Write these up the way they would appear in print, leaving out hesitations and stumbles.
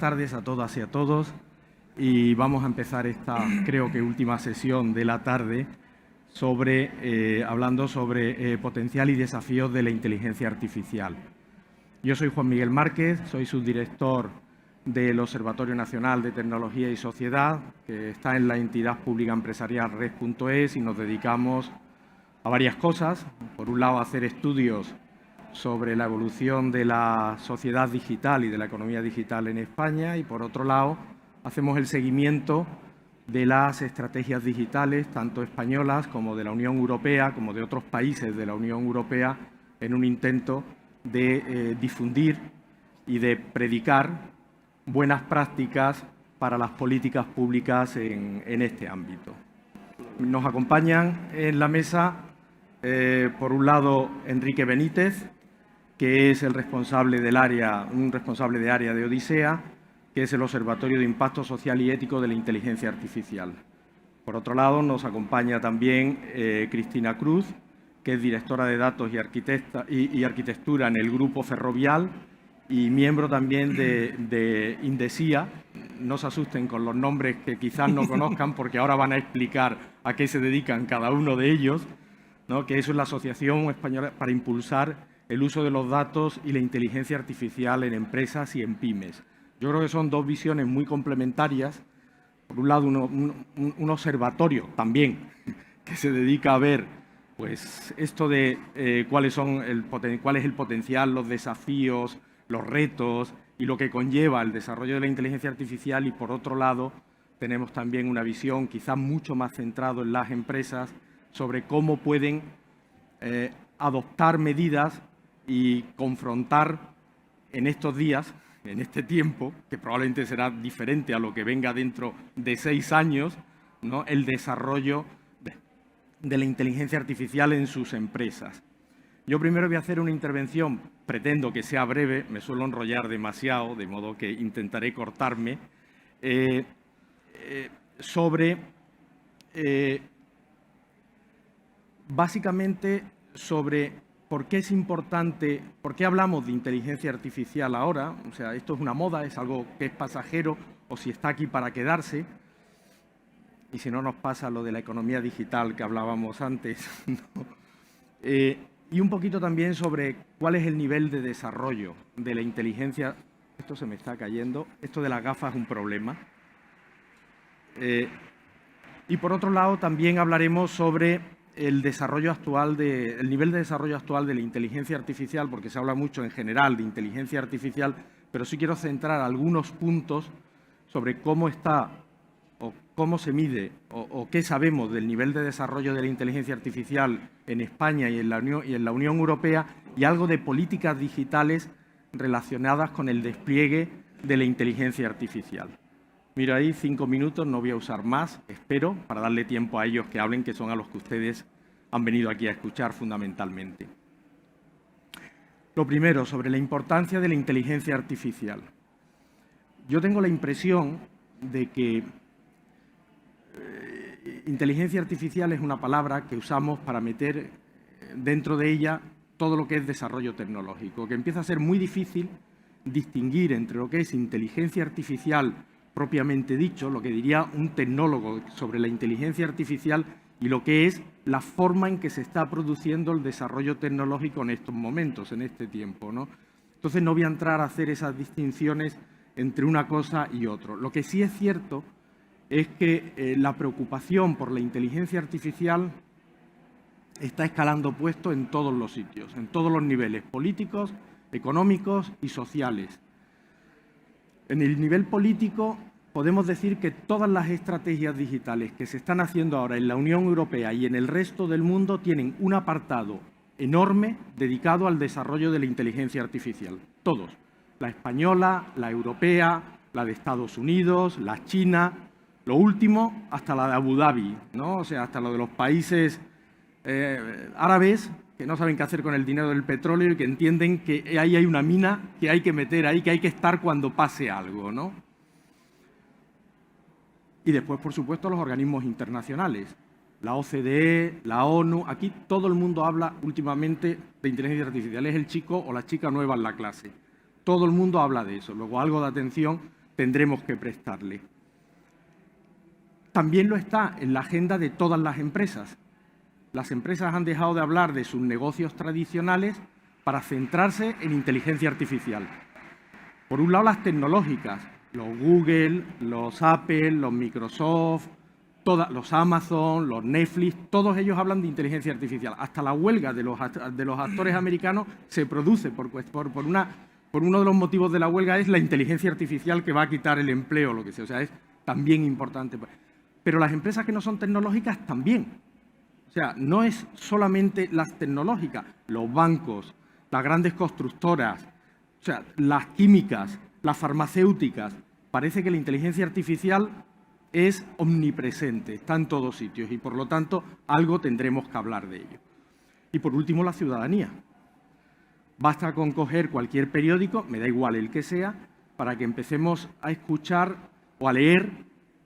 tardes a todas y a todos. Y vamos a empezar esta, creo que última sesión de la tarde, hablando sobre potencial y desafíos de la inteligencia artificial. Yo soy Juan Miguel Márquez, soy subdirector del Observatorio Nacional de Tecnología y Sociedad, que está en la entidad pública empresarial Red.es, y nos dedicamos a varias cosas. Por un lado, a hacer estudios sobre la evolución de la sociedad digital y de la economía digital en España, y por otro lado, hacemos el seguimiento de las estrategias digitales, tanto españolas como de la Unión Europea, como de otros países de la Unión Europea, en un intento de difundir y de predicar buenas prácticas para las políticas públicas en este ámbito. Nos acompañan en la mesa, por un lado, Enrique Benítez, que es el responsable del área, un responsable de área de Odisea, que es el Observatorio de Impacto Social y Ético de la Inteligencia Artificial. Por otro lado, nos acompaña también Cristina Cruz, que es directora de Datos y Arquitectura en el Grupo Ferrovial y miembro también de Indesía. No se asusten con los nombres que quizás no conozcan, porque ahora van a explicar a qué se dedican cada uno de ellos, ¿no? Que eso es la Asociación Española para impulsar el uso de los datos y la inteligencia artificial en empresas y en pymes. Yo creo que son dos visiones muy complementarias. Por un lado, un observatorio también que se dedica a ver pues, esto de cuál es el potencial, los desafíos, los retos y lo que conlleva el desarrollo de la inteligencia artificial. Y por otro lado, tenemos también una visión quizás mucho más centrada en las empresas sobre cómo pueden adoptar medidas y confrontar en estos días, en este tiempo, que probablemente será diferente a lo que venga dentro de 6 años, ¿no?, el desarrollo de la inteligencia artificial en sus empresas. Yo primero voy a hacer una intervención, pretendo que sea breve, me suelo enrollar demasiado, de modo que intentaré cortarme, básicamente sobre por qué es importante, por qué hablamos de inteligencia artificial ahora. O sea, esto es una moda, es algo que es pasajero, o si está aquí para quedarse. Y si no nos pasa lo de la economía digital que hablábamos antes, ¿no? Y un poquito también sobre cuál es el nivel de desarrollo de la inteligencia. Esto se me está cayendo, esto de las gafas es un problema. Y por otro lado también hablaremos sobre el nivel de desarrollo actual de la inteligencia artificial, porque se habla mucho en general de inteligencia artificial, pero sí quiero centrar algunos puntos sobre cómo está o cómo se mide o qué sabemos del nivel de desarrollo de la inteligencia artificial en España y en la Unión Europea, y algo de políticas digitales relacionadas con el despliegue de la inteligencia artificial. Miro ahí 5 minutos, no voy a usar más, espero, para darle tiempo a ellos que hablen, que son a los que ustedes han venido aquí a escuchar fundamentalmente. Lo primero, sobre la importancia de la inteligencia artificial. Yo tengo la impresión de que inteligencia artificial es una palabra que usamos para meter dentro de ella todo lo que es desarrollo tecnológico, que empieza a ser muy difícil distinguir entre lo que es inteligencia artificial propiamente dicho, lo que diría un tecnólogo sobre la inteligencia artificial, y lo que es la forma en que se está produciendo el desarrollo tecnológico en estos momentos, en este tiempo, ¿no? Entonces no voy a entrar a hacer esas distinciones entre una cosa y otra. Lo que sí es cierto es que la preocupación por la inteligencia artificial está escalando puesto en todos los sitios, en todos los niveles políticos, económicos y sociales. En el nivel político podemos decir que todas las estrategias digitales que se están haciendo ahora en la Unión Europea y en el resto del mundo tienen un apartado enorme dedicado al desarrollo de la inteligencia artificial. Todos. La española, la europea, la de Estados Unidos, la china, lo último hasta la de Abu Dhabi, ¿no? O sea, hasta lo de los países árabes, que no saben qué hacer con el dinero del petróleo y que entienden que ahí hay una mina que hay que meter ahí, que hay que estar cuando pase algo, ¿no? Y después, por supuesto, los organismos internacionales, la OCDE, la ONU. Aquí todo el mundo habla últimamente de inteligencia artificial. Es el chico o la chica nueva en la clase. Todo el mundo habla de eso. Luego, algo de atención tendremos que prestarle. También lo está en la agenda de todas las empresas. Las empresas han dejado de hablar de sus negocios tradicionales para centrarse en inteligencia artificial. Por un lado, las tecnológicas, los Google, los Apple, los Microsoft, los Amazon, los Netflix, todos ellos hablan de inteligencia artificial. Hasta la huelga de los actores americanos se produce por uno de los motivos de la huelga es la inteligencia artificial que va a quitar el empleo, lo que sea. O sea, es también importante. Pero las empresas que no son tecnológicas también. O sea, no es solamente las tecnológicas, los bancos, las grandes constructoras, o sea, las químicas, las farmacéuticas. Parece que la inteligencia artificial es omnipresente, está en todos sitios y, por lo tanto, algo tendremos que hablar de ello. Y, por último, la ciudadanía. Basta con coger cualquier periódico, me da igual el que sea, para que empecemos a escuchar o a leer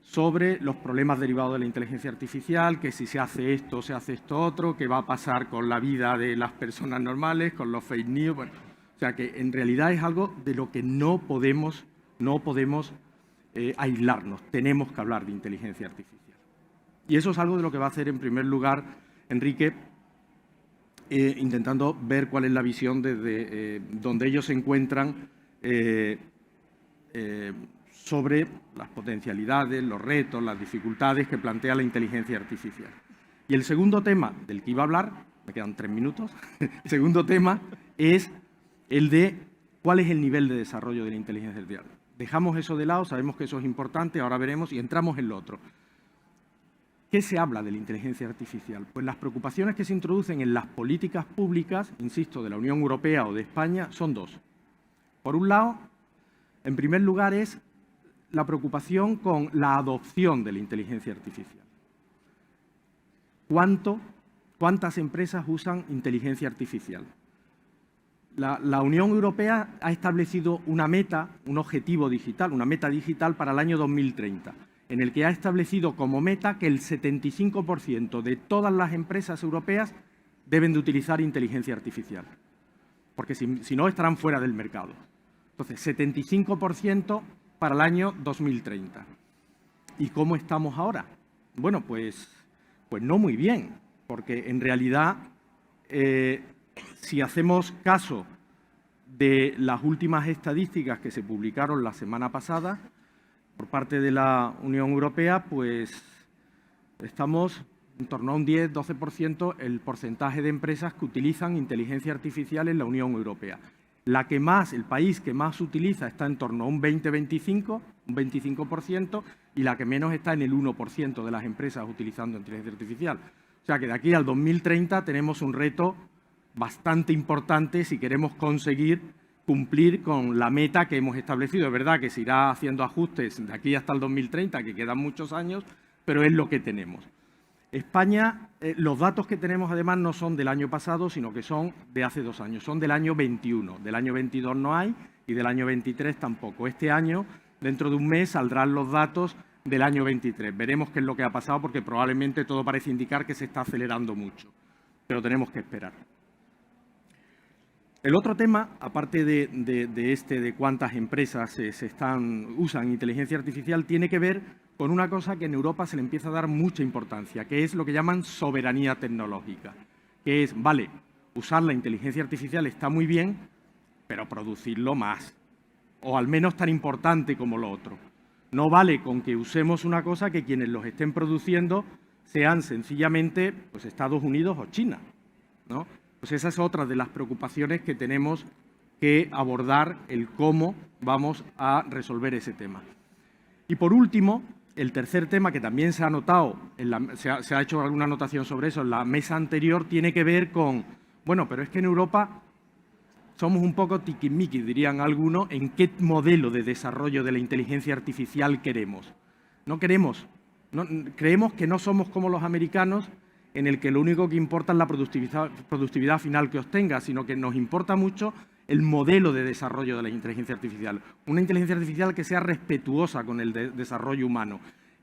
sobre los problemas derivados de la inteligencia artificial, que si se hace esto otro, qué va a pasar con la vida de las personas normales, con los fake news. Bueno, o sea que en realidad es algo de lo que no podemos aislarnos. Tenemos que hablar de inteligencia artificial. Y eso es algo de lo que va a hacer en primer lugar Enrique, intentando ver cuál es la visión desde donde ellos se encuentran sobre las potencialidades, los retos, las dificultades que plantea la inteligencia artificial. Y el segundo tema del que iba a hablar, me quedan 3 minutos, el segundo tema es el de cuál es el nivel de desarrollo de la inteligencia artificial. Dejamos eso de lado, sabemos que eso es importante, ahora veremos y entramos en lo otro. ¿Qué se habla de la inteligencia artificial? Pues las preocupaciones que se introducen en las políticas públicas, insisto, de la Unión Europea o de España, son dos. Por un lado, en primer lugar, es la preocupación con la adopción de la inteligencia artificial. ¿Cuántas empresas usan inteligencia artificial? La Unión Europea ha establecido una meta, un objetivo digital, una meta digital para el año 2030, en el que ha establecido como meta que el 75% de todas las empresas europeas deben de utilizar inteligencia artificial, porque si no estarán fuera del mercado. Entonces, 75% para el año 2030. ¿Y cómo estamos ahora? Bueno, pues no muy bien, porque en realidad, si hacemos caso de las últimas estadísticas que se publicaron la semana pasada por parte de la Unión Europea, pues estamos en torno a un 10-12% el porcentaje de empresas que utilizan inteligencia artificial en la Unión Europea. El país que más utiliza está en torno a un 25%, y la que menos está en el 1% de las empresas utilizando inteligencia artificial. O sea que de aquí al 2030 tenemos un reto bastante importante si queremos conseguir cumplir con la meta que hemos establecido. Es verdad que se irá haciendo ajustes de aquí hasta el 2030, que quedan muchos años, pero es lo que tenemos. España, los datos que tenemos además no son del año pasado, sino que son de hace 2 años, son del año 21. Del año 22 no hay y del año 23 tampoco. Este año, dentro de un mes, saldrán los datos del año 23. Veremos qué es lo que ha pasado, porque probablemente todo parece indicar que se está acelerando mucho, pero tenemos que esperar. El otro tema, aparte de cuántas empresas usan inteligencia artificial, tiene que ver con una cosa que en Europa se le empieza a dar mucha importancia, que es lo que llaman soberanía tecnológica, que es, vale, usar la inteligencia artificial está muy bien, pero producirlo más, o al menos tan importante como lo otro. No vale con que usemos una cosa que quienes los estén produciendo sean sencillamente pues, Estados Unidos o China, ¿no? Pues esa es otra de las preocupaciones que tenemos que abordar, el cómo vamos a resolver ese tema. Y por último, el tercer tema que también se ha notado, se ha hecho alguna anotación sobre eso en la mesa anterior, tiene que ver con, bueno, pero es que en Europa somos un poco tiquismiquis, dirían algunos, en qué modelo de desarrollo de la inteligencia artificial queremos. Creemos que no somos como los americanos, en el que lo único que importa es la productividad final que obtenga, sino que nos importa mucho el modelo de desarrollo de la inteligencia artificial. Una inteligencia artificial que sea respetuosa con el desarrollo humano,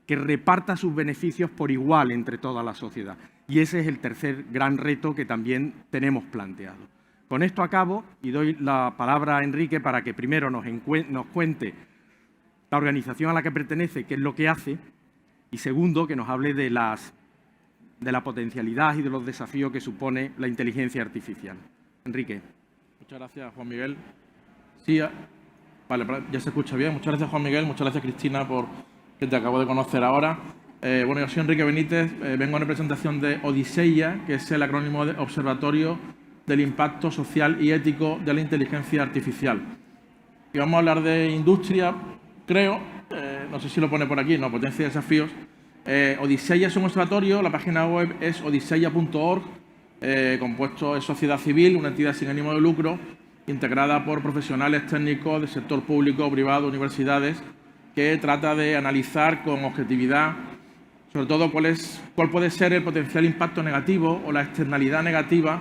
que reparta sus beneficios por igual entre toda la sociedad. Y ese es el tercer gran reto que también tenemos planteado. Con esto acabo y doy la palabra a Enrique para que primero nos cuente la organización a la que pertenece, qué es lo que hace, y segundo, que nos hable de la potencialidad y de los desafíos que supone la inteligencia artificial. Enrique. Muchas gracias, Juan Miguel. Sí, vale, ya se escucha bien. Muchas gracias, Juan Miguel. Muchas gracias, Cristina, por que te acabo de conocer ahora. Bueno, yo soy Enrique Benítez, vengo en representación de Odiseia, que es el acrónimo de Observatorio del Impacto Social y Ético de la Inteligencia Artificial. Y vamos a hablar de industria, creo, no sé si lo pone por aquí, no, potencia y desafíos. Odiseia es un observatorio, la página web es odiseia.org, compuesto de sociedad civil, una entidad sin ánimo de lucro, integrada por profesionales técnicos del sector público, privado, universidades, que trata de analizar con objetividad, sobre todo cuál puede ser el potencial impacto negativo o la externalidad negativa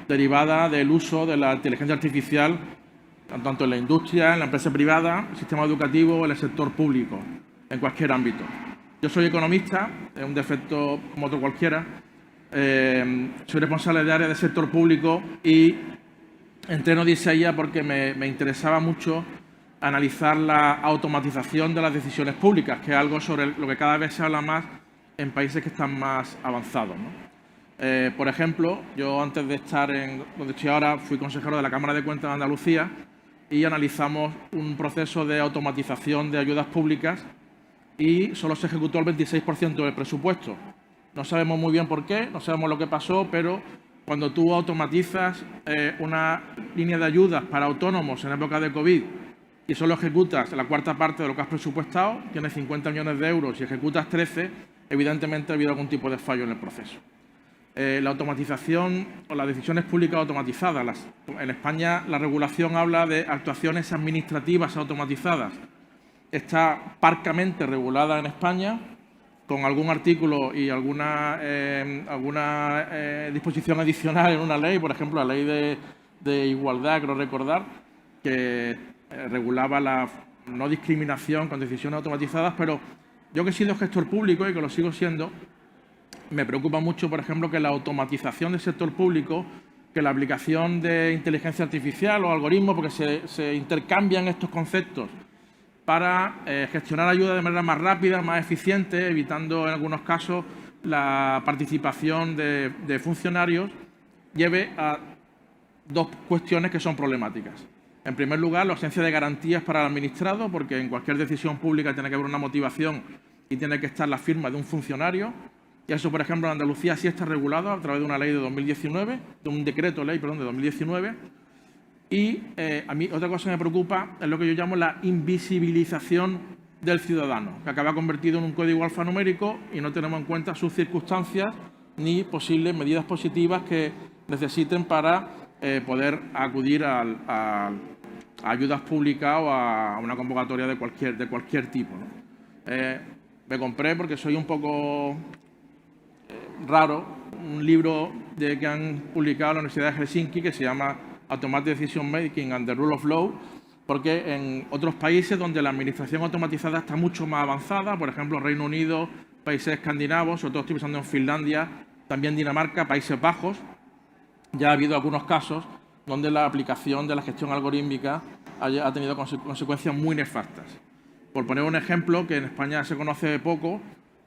derivada del uso de la inteligencia artificial, tanto en la industria, en la empresa privada, el sistema educativo o en el sector público, en cualquier ámbito. Yo soy economista, es un defecto como otro cualquiera. Soy responsable de área del sector público y entré en Odiseia porque me interesaba mucho analizar la automatización de las decisiones públicas, que es algo sobre lo que cada vez se habla más en países que están más avanzados, ¿no? Por ejemplo, yo antes de estar en donde estoy ahora fui consejero de la Cámara de Cuentas de Andalucía y analizamos un proceso de automatización de ayudas públicas y solo se ejecutó el 26% del presupuesto. No sabemos muy bien por qué, no sabemos lo que pasó, pero cuando tú automatizas una línea de ayudas para autónomos en época de COVID y solo ejecutas la cuarta parte de lo que has presupuestado, tienes 50 millones de euros y ejecutas 13, evidentemente ha habido algún tipo de fallo en el proceso. La automatización o las decisiones públicas automatizadas. En España la regulación habla de actuaciones administrativas automatizadas. Está parcamente regulada en España, con algún artículo y alguna disposición adicional en una ley, por ejemplo, la ley de igualdad, creo recordar, que regulaba la no discriminación con decisiones automatizadas, pero yo que he sido gestor público y que lo sigo siendo, me preocupa mucho, por ejemplo, que la automatización del sector público, que la aplicación de inteligencia artificial o algoritmos, porque se intercambian estos conceptos para gestionar ayuda de manera más rápida, más eficiente, evitando en algunos casos la participación de funcionarios, lleve a dos cuestiones que son problemáticas. En primer lugar, la ausencia de garantías para el administrado, porque en cualquier decisión pública tiene que haber una motivación y tiene que estar la firma de un funcionario. Y eso, por ejemplo, en Andalucía sí está regulado a través de una ley de 2019, de un decreto ley, perdón, de 2019. Y a mí otra cosa que me preocupa es lo que yo llamo la invisibilización del ciudadano, que acaba convertido en un código alfanumérico y no tenemos en cuenta sus circunstancias ni posibles medidas positivas que necesiten para poder acudir a ayudas públicas o a una convocatoria de cualquier tipo, ¿no? Me compré, porque soy un poco raro, un libro que han publicado en la Universidad de Helsinki que se llama Automatic Decision Making and the Rule of Law, porque en otros países donde la administración automatizada está mucho más avanzada, por ejemplo, Reino Unido, países escandinavos, sobre todo estoy pensando en Finlandia, también Dinamarca, Países Bajos, ya ha habido algunos casos donde la aplicación de la gestión algorítmica ha tenido consecuencias muy nefastas. Por poner un ejemplo que en España se conoce poco,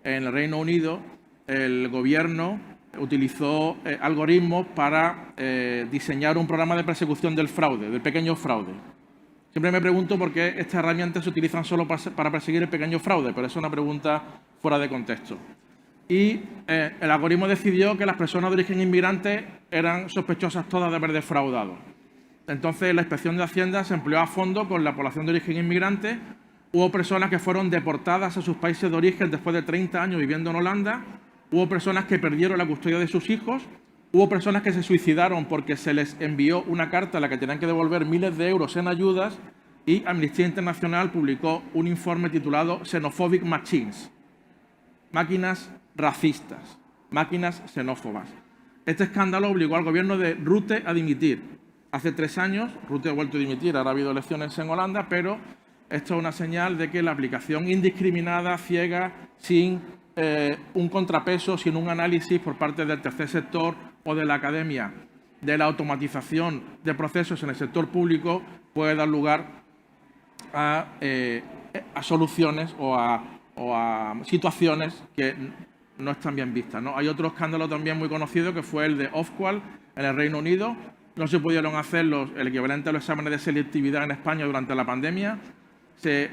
en el Reino Unido el gobierno utilizó algoritmos para diseñar un programa de persecución del fraude, del pequeño fraude. Siempre me pregunto por qué estas herramientas se utilizan solo para perseguir el pequeño fraude, pero es una pregunta fuera de contexto. Y el algoritmo decidió que las personas de origen inmigrante eran sospechosas todas de haber defraudado. Entonces la Inspección de Hacienda se empleó a fondo con la población de origen inmigrante. Hubo personas que fueron deportadas a sus países de origen después de 30 años viviendo en Holanda. Hubo personas que perdieron la custodia de sus hijos. Hubo personas que se suicidaron porque se les envió una carta a la que tenían que devolver miles de euros en ayudas. Y Amnistía Internacional publicó un informe titulado Xenophobic Machines, máquinas racistas, máquinas xenófobas. Este escándalo obligó al gobierno de Rutte a dimitir. Hace 3 años, Rutte ha vuelto a dimitir, ahora ha habido elecciones en Holanda, pero esto es una señal de que la aplicación indiscriminada, ciega, sin un contrapeso, sin un análisis por parte del tercer sector o de la academia de la automatización de procesos en el sector público puede dar lugar a a soluciones o a situaciones que no están bien vistas, ¿no? Hay otro escándalo también muy conocido que fue el de Ofqual en el Reino Unido. No se pudieron hacer el equivalente a los exámenes de selectividad en España durante la pandemia. Se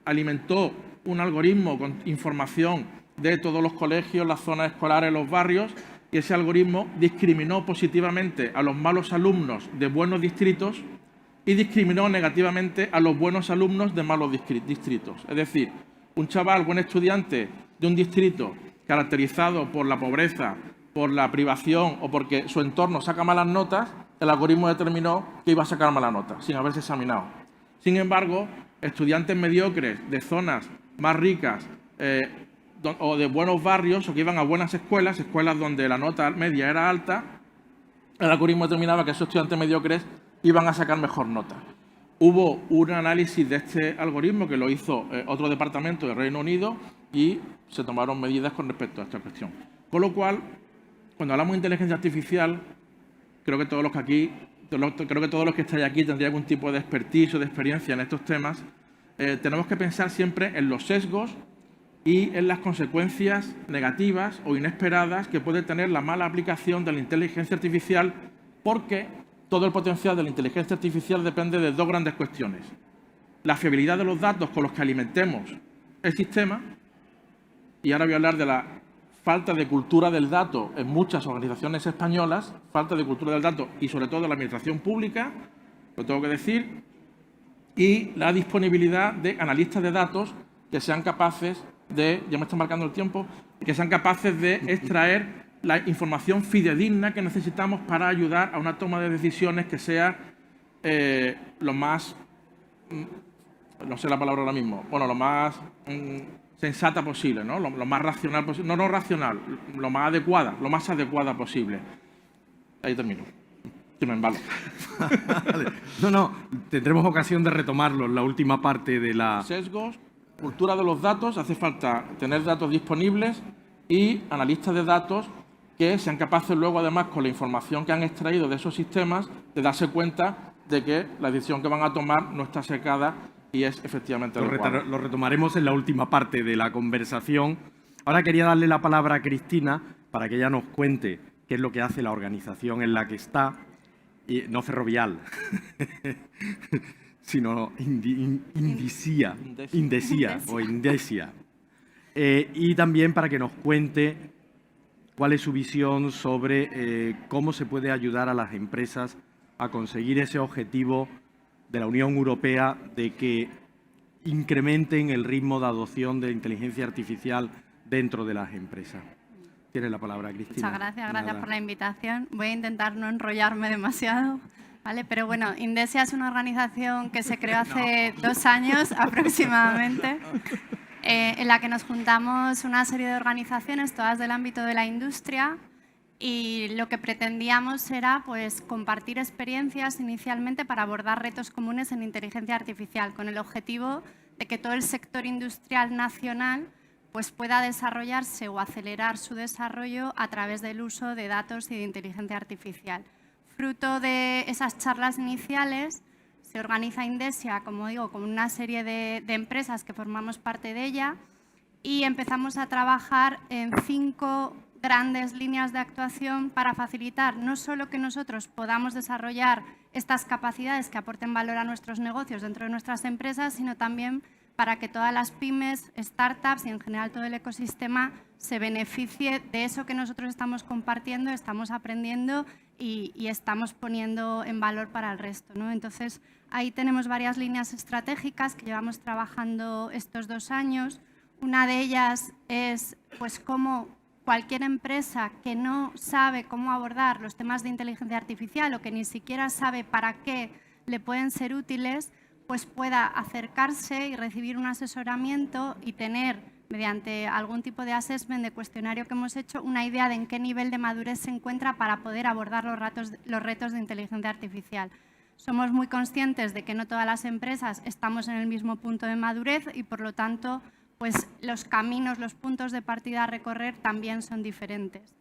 alimentó un algoritmo con información de todos los colegios, las zonas escolares, los barrios, y ese algoritmo discriminó positivamente a los malos alumnos de buenos distritos y discriminó negativamente a los buenos alumnos de malos distritos. Es decir, un chaval, buen estudiante de un distrito caracterizado por la pobreza, por la privación o porque su entorno saca malas notas, el algoritmo determinó que iba a sacar mala nota, sin haberse examinado. Sin embargo, estudiantes mediocres de zonas más ricas o de buenos barrios o que iban a buenas escuelas donde la nota media era alta, el algoritmo determinaba que esos estudiantes mediocres iban a sacar mejor nota. Hubo un análisis de este algoritmo que lo hizo otro departamento del Reino Unido y se tomaron medidas con respecto a esta cuestión. Con lo cual, cuando hablamos de inteligencia artificial, creo que todos los que estáis aquí tendrían algún tipo de expertise o de experiencia en estos temas. Tenemos que pensar siempre en los sesgos y en las consecuencias negativas o inesperadas que puede tener la mala aplicación de la inteligencia artificial, porque todo el potencial de la inteligencia artificial depende de dos grandes cuestiones. La fiabilidad de los datos con los que alimentemos el sistema, y ahora voy a hablar de la falta de cultura del dato en muchas organizaciones españolas, falta de cultura del dato y sobre todo en la administración pública, lo tengo que decir, y la disponibilidad de analistas de datos que sean capaces de, ya me está marcando el tiempo, que sean capaces de extraer la información fidedigna que necesitamos para ayudar a una toma de decisiones que sea lo más, no sé la palabra ahora mismo, bueno, lo más sensata posible, ¿no? Lo más racional posible, no racional, lo más adecuada posible. Ahí termino. Que me embalo. No, tendremos ocasión de retomarlo en la última parte de la... Sesgos, cultura de los datos, hace falta tener datos disponibles y analistas de datos que sean capaces luego, además, con la información que han extraído de esos sistemas, de darse cuenta de que la decisión que van a tomar no está secada y es efectivamente adecuada. Lo retomaremos en la última parte de la conversación. Ahora quería darle la palabra a Cristina para que ella nos cuente qué es lo que hace la organización en la que está, y no Ferrovial, sino Indesia. Y también para que nos cuente cuál es su visión sobre cómo se puede ayudar a las empresas a conseguir ese objetivo de la Unión Europea de que incrementen el ritmo de adopción de inteligencia artificial dentro de las empresas. Tiene la palabra, Cristina. Muchas gracias por la invitación. Voy a intentar no enrollarme demasiado, ¿vale? Pero bueno, Indesia es una organización que se creó hace 2 años aproximadamente, en la que nos juntamos una serie de organizaciones, todas del ámbito de la industria, y lo que pretendíamos era pues, compartir experiencias inicialmente para abordar retos comunes en inteligencia artificial, con el objetivo de que todo el sector industrial nacional pues, pueda desarrollarse o acelerar su desarrollo a través del uso de datos y de inteligencia artificial. Fruto de esas charlas iniciales, se organiza Indesia, como digo, con una serie de empresas que formamos parte de ella y empezamos a trabajar en 5 grandes líneas de actuación para facilitar no solo que nosotros podamos desarrollar estas capacidades que aporten valor a nuestros negocios dentro de nuestras empresas, sino también para que todas las pymes, startups y en general todo el ecosistema se beneficie de eso que nosotros estamos compartiendo, estamos aprendiendo y estamos poniendo en valor para el resto, ¿no? Entonces, ahí tenemos varias líneas estratégicas que llevamos trabajando estos 2 años. Una de ellas es pues, cómo cualquier empresa que no sabe cómo abordar los temas de inteligencia artificial o que ni siquiera sabe para qué le pueden ser útiles, pues pueda acercarse y recibir un asesoramiento y tener, mediante algún tipo de assessment, de cuestionario que hemos hecho, una idea de en qué nivel de madurez se encuentra para poder abordar los retos de inteligencia artificial. Somos muy conscientes de que no todas las empresas estamos en el mismo punto de madurez y, por lo tanto, pues los caminos, los puntos de partida a recorrer también son diferentes.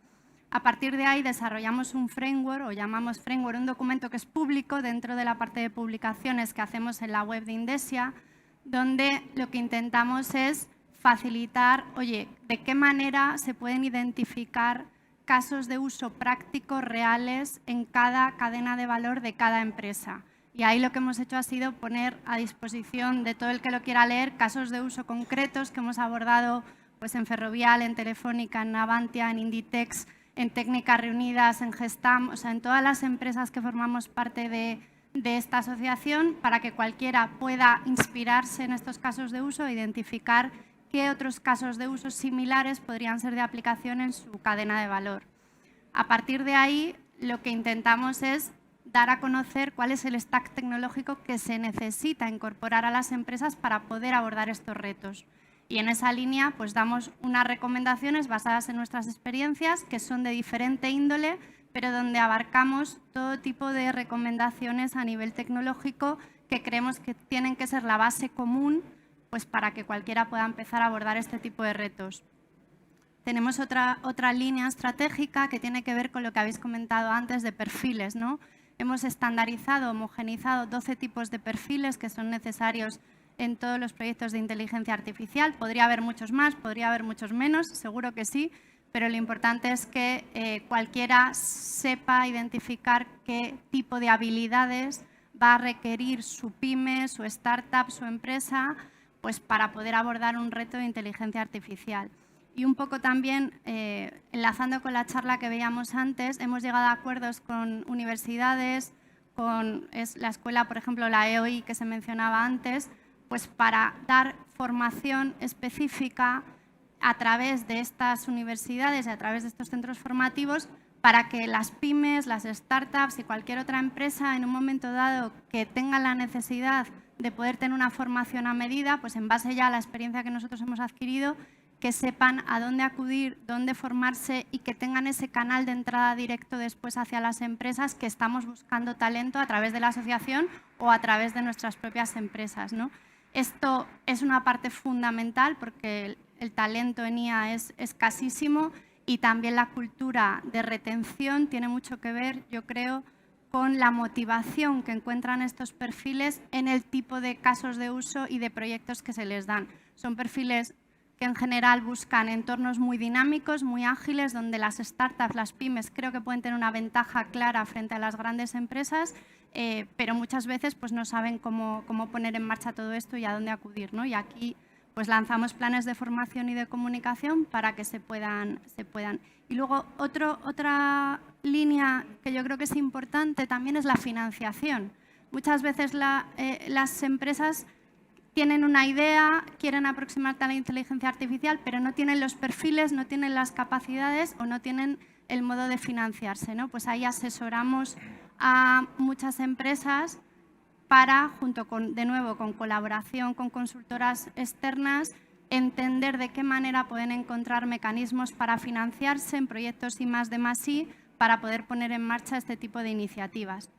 A partir de ahí desarrollamos un framework, o llamamos framework, un documento que es público dentro de la parte de publicaciones que hacemos en la web de Indesia, donde lo que intentamos es facilitar, oye, de qué manera se pueden identificar casos de uso prácticos reales en cada cadena de valor de cada empresa. Y ahí lo que hemos hecho ha sido poner a disposición de todo el que lo quiera leer casos de uso concretos que hemos abordado pues, en Ferrovial, en Telefónica, en Navantia, en Inditex, en Técnicas Reunidas, en Gestam, o sea, en todas las empresas que formamos parte de esta asociación, para que cualquiera pueda inspirarse en estos casos de uso e identificar qué otros casos de uso similares podrían ser de aplicación en su cadena de valor. A partir de ahí, lo que intentamos es dar a conocer cuál es el stack tecnológico que se necesita incorporar a las empresas para poder abordar estos retos. Y en esa línea pues damos unas recomendaciones basadas en nuestras experiencias que son de diferente índole, pero donde abarcamos todo tipo de recomendaciones a nivel tecnológico que creemos que tienen que ser la base común pues para que cualquiera pueda empezar a abordar este tipo de retos. Tenemos otra línea estratégica que tiene que ver con lo que habéis comentado antes de perfiles, ¿no? Hemos estandarizado, homogenizado 12 tipos de perfiles que son necesarios en todos los proyectos de inteligencia artificial. Podría haber muchos más, podría haber muchos menos, seguro que sí, pero lo importante es que cualquiera sepa identificar qué tipo de habilidades va a requerir su pyme, su startup, su empresa, pues para poder abordar un reto de inteligencia artificial. Y un poco también, enlazando con la charla que veíamos antes, hemos llegado a acuerdos con universidades, con la escuela, por ejemplo, la EOI que se mencionaba antes, pues para dar formación específica a través de estas universidades y a través de estos centros formativos para que las pymes, las startups y cualquier otra empresa en un momento dado que tenga la necesidad de poder tener una formación a medida, pues en base ya a la experiencia que nosotros hemos adquirido, que sepan a dónde acudir, dónde formarse y que tengan ese canal de entrada directo después hacia las empresas que estamos buscando talento a través de la asociación o a través de nuestras propias empresas, ¿no? Esto es una parte fundamental porque el talento en IA es escasísimo y también la cultura de retención tiene mucho que ver, yo creo, con la motivación que encuentran estos perfiles en el tipo de casos de uso y de proyectos que se les dan. Son perfiles que en general buscan entornos muy dinámicos, muy ágiles, donde las startups, las pymes, creo que pueden tener una ventaja clara frente a las grandes empresas, pero muchas veces pues, no saben cómo poner en marcha todo esto y a dónde acudir, ¿no? Y aquí pues, lanzamos planes de formación y de comunicación para que se puedan. Y luego otra línea que yo creo que es importante también es la financiación. Muchas veces las empresas tienen una idea, quieren aproximarse a la inteligencia artificial, pero no tienen los perfiles, no tienen las capacidades o no tienen el modo de financiarse, ¿no? Pues ahí asesoramos a muchas empresas para, junto con, de nuevo, con colaboración con consultoras externas, entender de qué manera pueden encontrar mecanismos para financiarse en proyectos I+D+I para poder poner en marcha este tipo de iniciativas.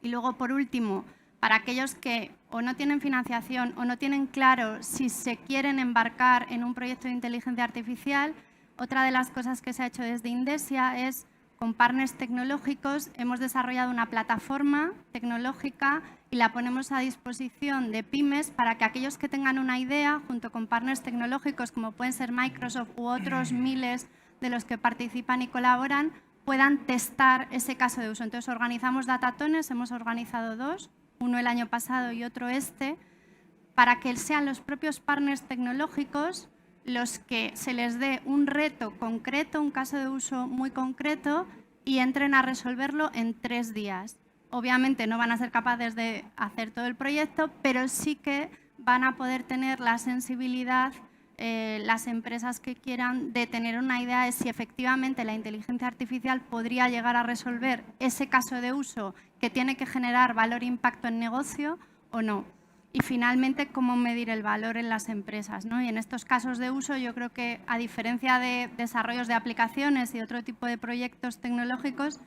Y luego, por último, para aquellos que o no tienen financiación o no tienen claro si se quieren embarcar en un proyecto de inteligencia artificial, otra de las cosas que se ha hecho desde Indesia es, con partners tecnológicos, hemos desarrollado una plataforma tecnológica y la ponemos a disposición de pymes para que aquellos que tengan una idea, junto con partners tecnológicos como pueden ser Microsoft u otros miles de los que participan y colaboran, puedan testar ese caso de uso. Entonces, organizamos datatones, hemos organizado 2, uno el año pasado y otro para que sean los propios partners tecnológicos los que se les dé un reto concreto, un caso de uso muy concreto y entren a resolverlo en 3 días. Obviamente no van a ser capaces de hacer todo el proyecto, pero sí que van a poder tener la sensibilidad, las empresas que quieran, de tener una idea de si efectivamente la inteligencia artificial podría llegar a resolver ese caso de uso que tiene que generar valor e impacto en negocio o no. Y finalmente, cómo medir el valor en las empresas, ¿no? Y en estos casos de uso yo creo que, a diferencia de desarrollos de aplicaciones y otro tipo de proyectos tecnológicos,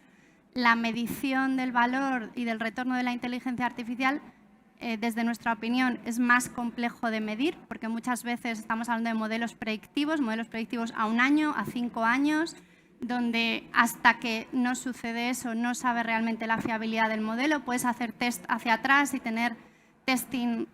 la medición del valor y del retorno de la inteligencia artificial, desde nuestra opinión, es más complejo de medir, porque muchas veces estamos hablando de modelos predictivos a 1 año, a 5 años, donde hasta que no sucede eso no sabe realmente la fiabilidad del modelo. Puedes hacer test hacia atrás y tener testing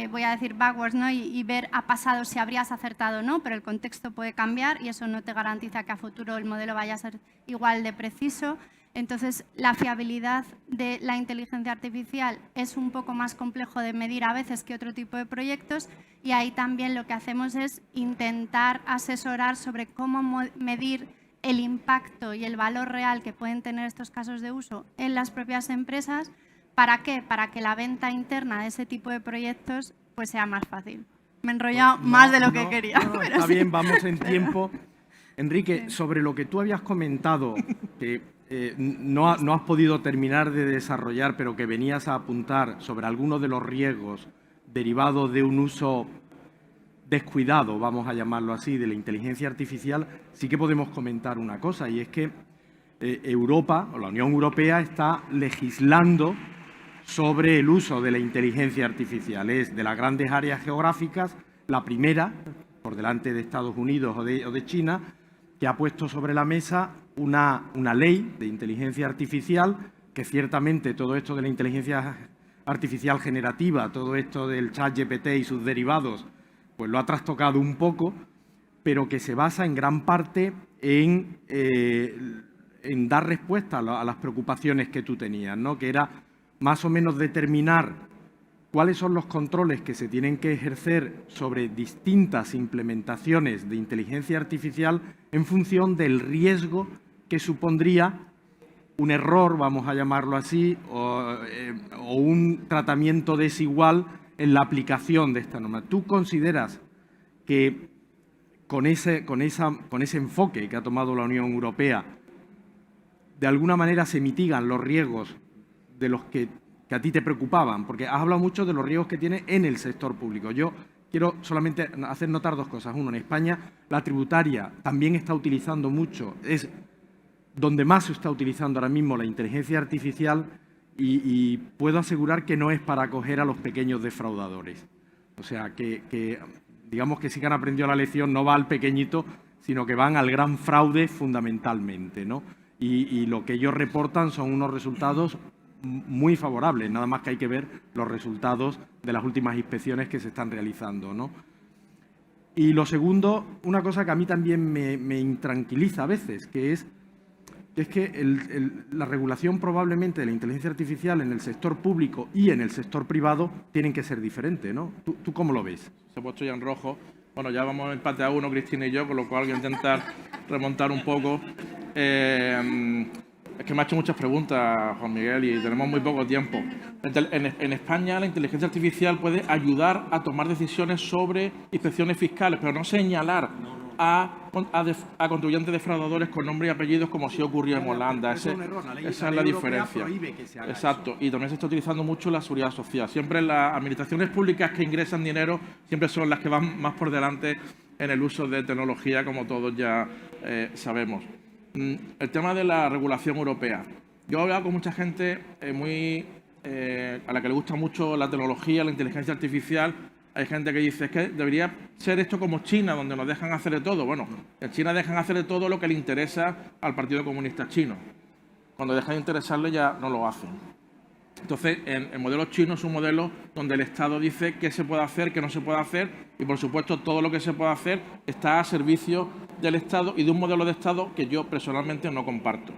voy a decir backwards, ¿no? y ver a pasado si habrías acertado o no, pero el contexto puede cambiar y eso no te garantiza que a futuro el modelo vaya a ser igual de preciso. Entonces, la fiabilidad de la inteligencia artificial es un poco más complejo de medir a veces que otro tipo de proyectos, y ahí también lo que hacemos es intentar asesorar sobre cómo medir el impacto y el valor real que pueden tener estos casos de uso en las propias empresas. ¿Para qué? Para que la venta interna de ese tipo de proyectos pues sea más fácil. Me he enrollado más de lo que quería. No, está bien, vamos en tiempo. Enrique, sobre lo que tú habías comentado, que no has podido terminar de desarrollar, pero que venías a apuntar sobre algunos de los riesgos derivados de un uso descuidado, vamos a llamarlo así, de la inteligencia artificial, sí que podemos comentar una cosa, y es que Europa, o la Unión Europea, está legislando sobre el uso de la inteligencia artificial. Es de las grandes áreas geográficas la primera, por delante de Estados Unidos o de China, que ha puesto sobre la mesa una ley de inteligencia artificial, que ciertamente todo esto de la inteligencia artificial generativa, todo esto del ChatGPT y sus derivados, pues lo ha trastocado un poco, pero que se basa en gran parte en dar respuesta a las preocupaciones que tú tenías, ¿no? Que era más o menos determinar cuáles son los controles que se tienen que ejercer sobre distintas implementaciones de inteligencia artificial en función del riesgo que supondría un error, vamos a llamarlo así, o un tratamiento desigual en la aplicación de esta norma. ¿Tú consideras que con ese enfoque que ha tomado la Unión Europea, de alguna manera se mitigan los riesgos de los que a ti te preocupaban? Porque has hablado mucho de los riesgos que tiene en el sector público. Yo quiero solamente hacer notar dos cosas. Uno, en España la tributaria también está utilizando mucho, es donde más se está utilizando ahora mismo la inteligencia artificial, y puedo asegurar que no es para acoger a los pequeños defraudadores. O sea, que digamos que sí que han aprendido la lección, no va al pequeñito, sino que van al gran fraude fundamentalmente, ¿no? Y lo que ellos reportan son unos resultados muy favorables, nada más que hay que ver los resultados de las últimas inspecciones que se están realizando, ¿no? Y lo segundo, una cosa que a mí también me intranquiliza a veces, que es la regulación probablemente de la inteligencia artificial en el sector público y en el sector privado tienen que ser diferentes, ¿no? ¿Tú cómo lo ves? Se ha puesto ya en rojo. Bueno, ya vamos a empate a uno, Cristina y yo, con lo cual voy a intentar remontar un poco. Es que me ha hecho muchas preguntas, Juan Miguel, y tenemos muy poco tiempo. En España la inteligencia artificial puede ayudar a tomar decisiones sobre inspecciones fiscales, pero no señalar a contribuyentes defraudadores con nombre y apellidos como sí ocurría en Holanda. Esa es la diferencia. Exacto. Y también se está utilizando mucho la seguridad social. Siempre las administraciones públicas que ingresan dinero siempre son las que van más por delante en el uso de tecnología, como todos ya sabemos. El tema de la regulación europea. Yo he hablado con mucha gente a la que le gusta mucho la tecnología, la inteligencia artificial. Hay gente que dice, es que debería ser esto como China, donde nos dejan hacer de todo. Bueno, en China dejan hacer de todo lo que le interesa al Partido Comunista Chino. Cuando deja de interesarle ya no lo hacen. Entonces, el modelo chino es un modelo donde el Estado dice qué se puede hacer, qué no se puede hacer, y por supuesto todo lo que se puede hacer está a servicio del Estado y de un modelo de Estado que yo personalmente no comparto.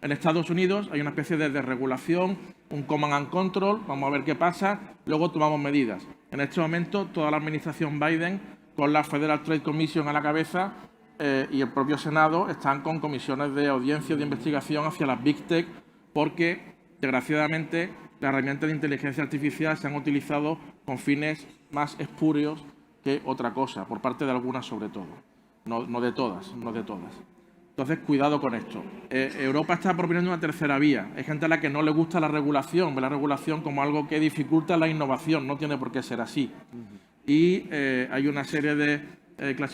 En Estados Unidos hay una especie de desregulación, un command and control, vamos a ver qué pasa, luego tomamos medidas. En este momento toda la administración Biden, con la Federal Trade Commission a la cabeza y el propio Senado, están con comisiones de audiencia, de investigación hacia las Big Tech, porque desgraciadamente las herramientas de inteligencia artificial se han utilizado con fines más espurios que otra cosa, por parte de algunas sobre todo, no de todas. Entonces, cuidado con esto. Europa está proponiendo una tercera vía. Hay gente a la que no le gusta la regulación, ve la regulación como algo que dificulta la innovación, no tiene por qué ser así. Y hay una serie de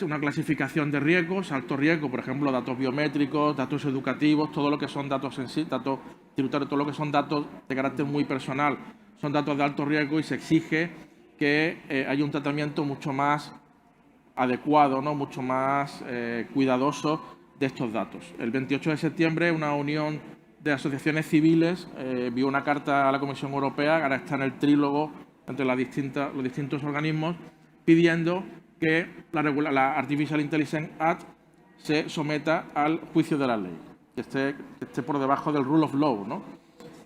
una clasificación de riesgos, alto riesgo, por ejemplo, datos biométricos, datos educativos, todo lo que son datos datos tributarios, todo lo que son datos de carácter muy personal, son datos de alto riesgo y se exige que haya un tratamiento mucho más adecuado, ¿no? Mucho más cuidadoso de estos datos. El 28 de septiembre una unión de asociaciones civiles envió una carta a la Comisión Europea, ahora está en el trílogo entre los distintos organismos, pidiendo que la Artificial Intelligence Act se someta al juicio de la ley, que esté por debajo del rule of law, ¿no?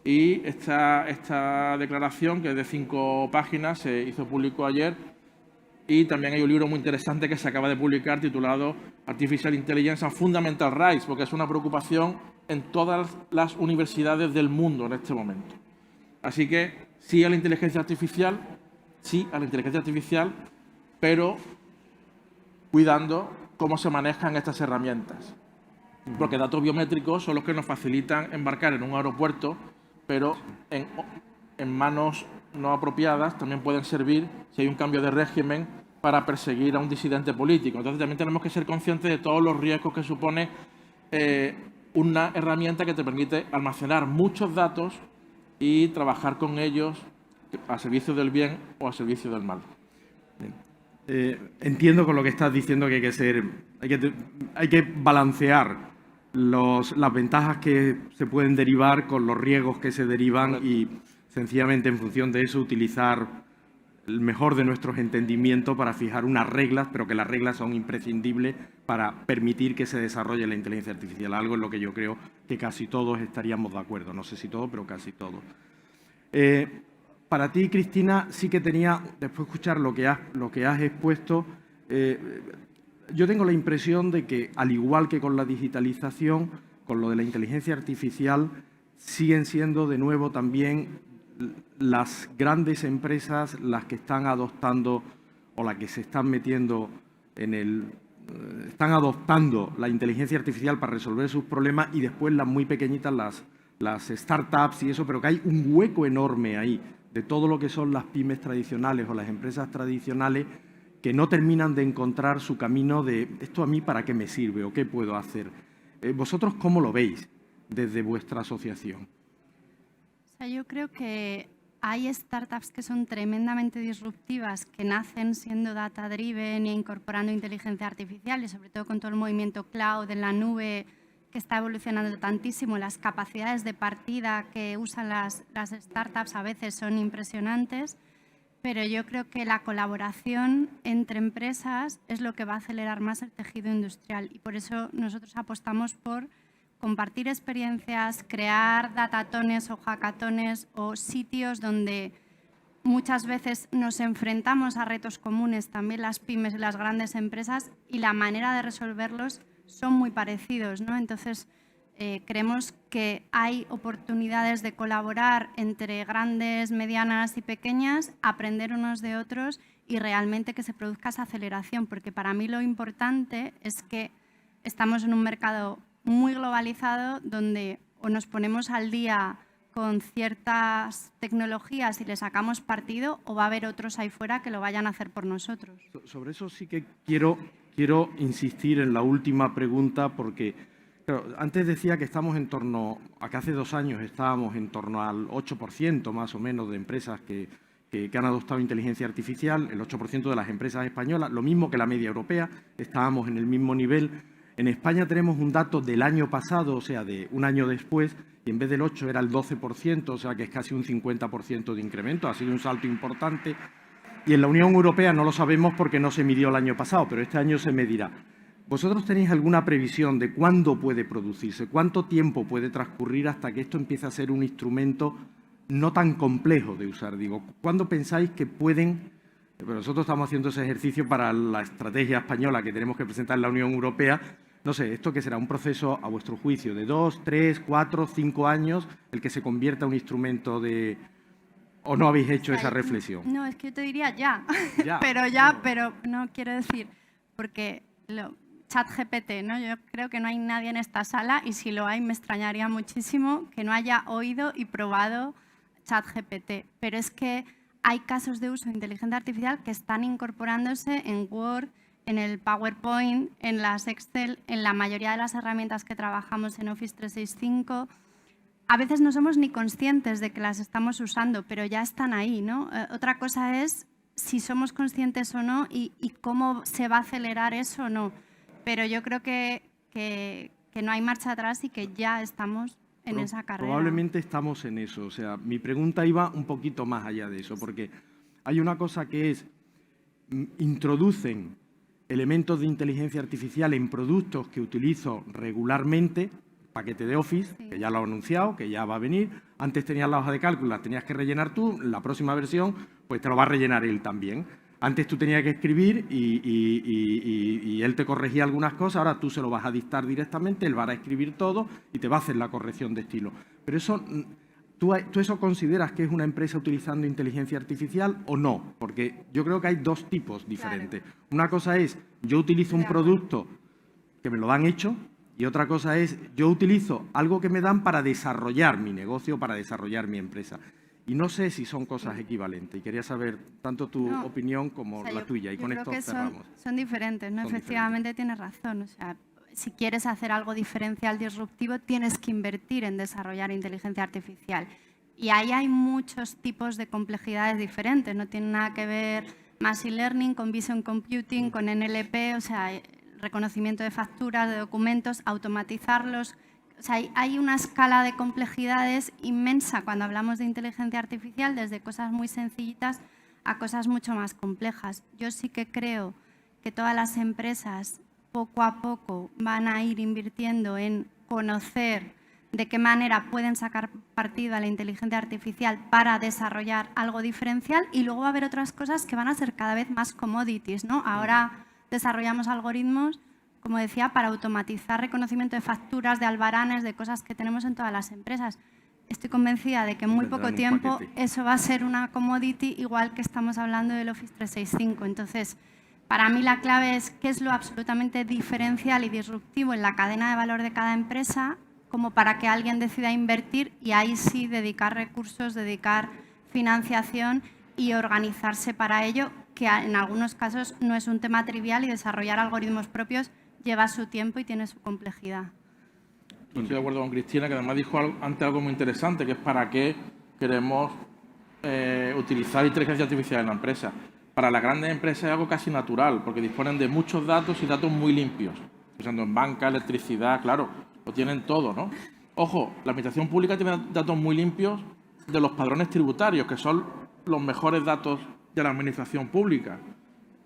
Y esta declaración, que es de 5 páginas, se hizo público ayer, y también hay un libro muy interesante que se acaba de publicar titulado Artificial Intelligence and Fundamental Rights, porque es una preocupación en todas las universidades del mundo en este momento. Así que sí a la inteligencia artificial, pero cuidando cómo se manejan estas herramientas. Porque datos biométricos son los que nos facilitan embarcar en un aeropuerto, pero en manos no apropiadas también pueden servir, si hay un cambio de régimen, para perseguir a un disidente político. Entonces también tenemos que ser conscientes de todos los riesgos que supone una herramienta que te permite almacenar muchos datos y trabajar con ellos a servicio del bien o a servicio del mal. Entiendo con lo que estás diciendo que hay que balancear las ventajas que se pueden derivar con los riesgos que se derivan y sencillamente en función de eso utilizar el mejor de nuestros entendimientos para fijar unas reglas, pero que las reglas son imprescindibles para permitir que se desarrolle la inteligencia artificial, algo en lo que yo creo que casi todos estaríamos de acuerdo. No sé si todos, pero casi todos. Para ti, Cristina, sí que tenía, después de escuchar lo que has expuesto, yo tengo la impresión de que, al igual que con la digitalización, con lo de la inteligencia artificial, siguen siendo de nuevo también las grandes empresas las que están adoptando o las que se están metiendo están adoptando la inteligencia artificial para resolver sus problemas, y después las muy pequeñitas, las startups y eso, pero que hay un hueco enorme ahí de todo lo que son las pymes tradicionales o las empresas tradicionales que no terminan de encontrar su camino de ¿esto a mí para qué me sirve o qué puedo hacer? ¿Vosotros cómo lo veis desde vuestra asociación? O sea, yo creo que hay startups que son tremendamente disruptivas, que nacen siendo data-driven e incorporando inteligencia artificial, y sobre todo con todo el movimiento cloud en la nube que está evolucionando tantísimo. Las capacidades de partida que usan las startups a veces son impresionantes, pero yo creo que la colaboración entre empresas es lo que va a acelerar más el tejido industrial, y por eso nosotros apostamos por compartir experiencias, crear datatones o hackatones o sitios donde muchas veces nos enfrentamos a retos comunes, también las pymes y las grandes empresas, y la manera de resolverlos son muy parecidos, ¿no? Entonces, creemos que hay oportunidades de colaborar entre grandes, medianas y pequeñas, aprender unos de otros y realmente que se produzca esa aceleración, porque para mí lo importante es que estamos en un mercado muy globalizado donde o nos ponemos al día con ciertas tecnologías y le sacamos partido, o va a haber otros ahí fuera que lo vayan a hacer por nosotros. Sobre eso sí que quiero insistir en la última pregunta, porque claro, antes decía que estamos en torno a que hace 2 años estábamos en torno al 8% más o menos de empresas que han adoptado inteligencia artificial, el 8% de las empresas españolas, lo mismo que la media europea, estábamos en el mismo nivel. En España tenemos un dato del año pasado, o sea, de un año después, y en vez del 8 era el 12%, o sea que es casi un 50% de incremento, ha sido un salto importante. Y en la Unión Europea no lo sabemos porque no se midió el año pasado, pero este año se medirá. ¿Vosotros tenéis alguna previsión de cuándo puede producirse? ¿Cuánto tiempo puede transcurrir hasta que esto empiece a ser un instrumento no tan complejo de usar? Digo, ¿cuándo pensáis que pueden? Pero nosotros estamos haciendo ese ejercicio para la estrategia española que tenemos que presentar en la Unión Europea. No sé, ¿esto qué será? ¿Un proceso, a vuestro juicio, de 2, 3, 4, 5 años, el que se convierta en un instrumento de...? ¿O no habéis hecho esa reflexión? No, es que yo te diría ya, pero no quiero decir, porque ChatGPT, ¿no? Yo creo que no hay nadie en esta sala, y si lo hay me extrañaría muchísimo que no haya oído y probado ChatGPT, pero es que hay casos de uso de inteligencia artificial que están incorporándose en Word, en el PowerPoint, en las Excel, en la mayoría de las herramientas que trabajamos en Office 365. A veces no somos ni conscientes de que las estamos usando, pero ya están ahí, ¿no? Otra cosa es si somos conscientes o no y cómo se va a acelerar eso o no. Pero yo creo que no hay marcha atrás y que ya estamos en esa carrera. Probablemente estamos en eso. O sea, mi pregunta iba un poquito más allá de eso, porque Hay una cosa que es, introducen elementos de inteligencia artificial en productos que utilizo regularmente, paquete de Office, que ya lo he anunciado, que ya va a venir. Antes tenías la hoja de cálculo, la tenías que rellenar tú, la próxima versión pues te lo va a rellenar él también. Antes tú tenías que escribir y él te corregía algunas cosas, ahora tú se lo vas a dictar directamente, él va a escribir todo y te va a hacer la corrección de estilo. Pero eso, ¿tú eso consideras que es una empresa utilizando inteligencia artificial o no? Porque yo creo que hay dos tipos diferentes. Claro. Una cosa es, yo utilizo un producto que me lo dan hecho, y otra cosa es, yo utilizo algo que me dan para desarrollar mi negocio, para desarrollar mi empresa. Y no sé si son cosas equivalentes. Y quería saber tanto tu opinión como la tuya. Y con esto cerramos. Son diferentes, ¿no? Efectivamente tienes razón. O sea, si quieres hacer algo diferencial, disruptivo, tienes que invertir en desarrollar inteligencia artificial. Y ahí hay muchos tipos de complejidades diferentes. No tiene nada que ver Machine Learning con Vision Computing, con NLP, o sea, reconocimiento de facturas, de documentos, automatizarlos. O sea, hay una escala de complejidades inmensa cuando hablamos de inteligencia artificial, desde cosas muy sencillitas a cosas mucho más complejas. Yo sí que creo que todas las empresas poco a poco van a ir invirtiendo en conocer de qué manera pueden sacar partido a la inteligencia artificial para desarrollar algo diferencial, y luego va a haber otras cosas que van a ser cada vez más commodities, ¿no? Ahora desarrollamos algoritmos, como decía, para automatizar reconocimiento de facturas, de albaranes, de cosas que tenemos en todas las empresas. Estoy convencida de que en muy poco tiempo eso va a ser una commodity, igual que estamos hablando del Office 365. Entonces, para mí la clave es qué es lo absolutamente diferencial y disruptivo en la cadena de valor de cada empresa, como para que alguien decida invertir y ahí sí dedicar recursos, dedicar financiación y organizarse para ello, que en algunos casos no es un tema trivial y desarrollar algoritmos propios lleva su tiempo y tiene su complejidad. Estoy de acuerdo con Cristina, que además dijo antes algo muy interesante, que es para qué queremos utilizar inteligencia artificial en la empresa. Para las grandes empresas es algo casi natural, porque disponen de muchos datos y datos muy limpios. Pensando en banca, electricidad, claro, lo tienen todo, ¿no? Ojo, la administración pública tiene datos muy limpios de los padrones tributarios, que son los mejores datos de la administración pública.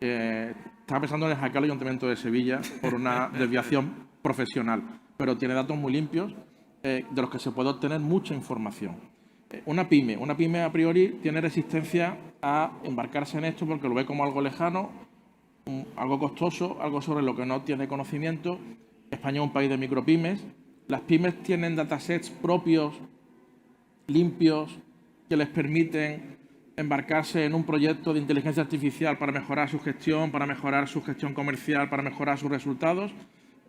Estaba pensando en hackear el Ayuntamiento de Sevilla por una desviación profesional, pero tiene datos muy limpios de los que se puede obtener mucha información. Una pyme a priori tiene resistencia a embarcarse en esto porque lo ve como algo lejano, algo costoso, algo sobre lo que no tiene conocimiento. España es un país de micropymes. Las pymes tienen datasets propios, limpios, que les permiten embarcarse en un proyecto de inteligencia artificial para mejorar su gestión comercial, para mejorar sus resultados.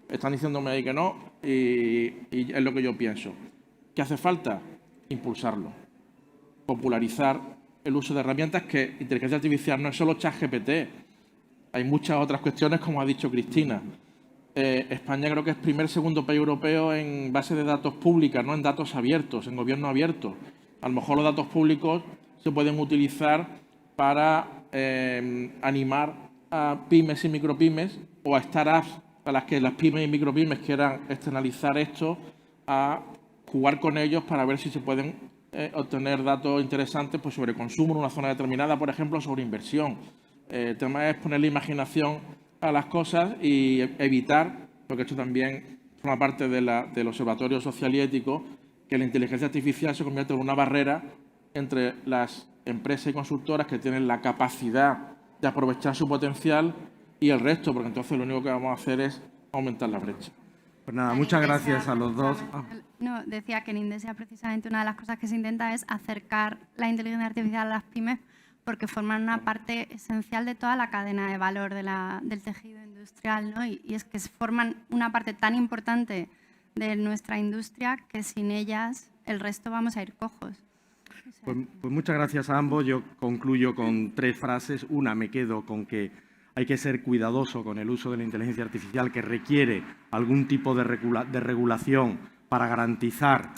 Están diciéndome ahí que no y es lo que yo pienso. ¿Qué hace falta? Impulsarlo, popularizar el uso de herramientas que inteligencia artificial no es solo ChatGPT. Hay muchas otras cuestiones, como ha dicho Cristina. España creo que es segundo país europeo en base de datos públicas, no en datos abiertos, en gobierno abierto. A lo mejor los datos públicos se pueden utilizar para animar a pymes y micropymes o a startups a las que las pymes y micropymes quieran externalizar esto, a jugar con ellos para ver si se pueden obtener datos interesantes pues, sobre consumo en una zona determinada, por ejemplo, sobre inversión. El tema es ponerle imaginación a las cosas y evitar, porque esto también forma parte del Observatorio Social y Ético, que la inteligencia artificial se convierta en una barrera entre las empresas y consultoras que tienen la capacidad de aprovechar su potencial y el resto, porque entonces lo único que vamos a hacer es aumentar la brecha. Pues nada, muchas gracias a los dos. No, decía que en Indesia precisamente una de las cosas que se intenta es acercar la inteligencia artificial a las pymes porque forman una parte esencial de toda la cadena de valor del tejido industrial, ¿no? Y es que forman una parte tan importante de nuestra industria que sin ellas el resto vamos a ir cojos. O sea, pues muchas gracias a ambos. Yo concluyo con 3 frases. Una, me quedo con que hay que ser cuidadoso con el uso de la inteligencia artificial, que requiere algún tipo de regulación para garantizar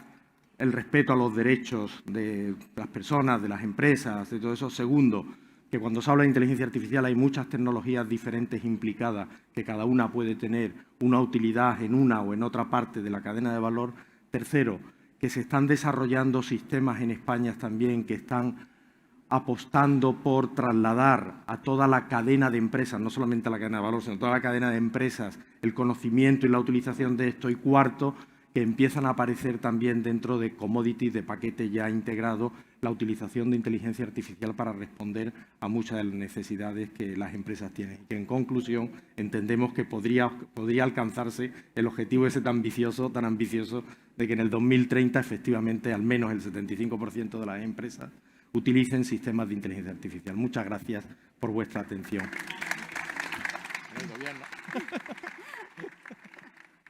el respeto a los derechos de las personas, de las empresas, de todo eso. Segundo, que cuando se habla de inteligencia artificial hay muchas tecnologías diferentes implicadas, que cada una puede tener una utilidad en una o en otra parte de la cadena de valor. Tercero, que se están desarrollando sistemas en España también que están apostando por trasladar a toda la cadena de empresas, no solamente a la cadena de valor, sino a toda la cadena de empresas, el conocimiento y la utilización de esto. Y cuarto, que empiezan a aparecer también dentro de commodities, de paquetes ya integrados, la utilización de inteligencia artificial para responder a muchas de las necesidades que las empresas tienen. Y que, en conclusión, entendemos que podría alcanzarse el objetivo ese tan ambicioso, de que en el 2030, efectivamente, al menos el 75% de las empresas utilicen sistemas de inteligencia artificial. Muchas gracias por vuestra atención. El gobierno.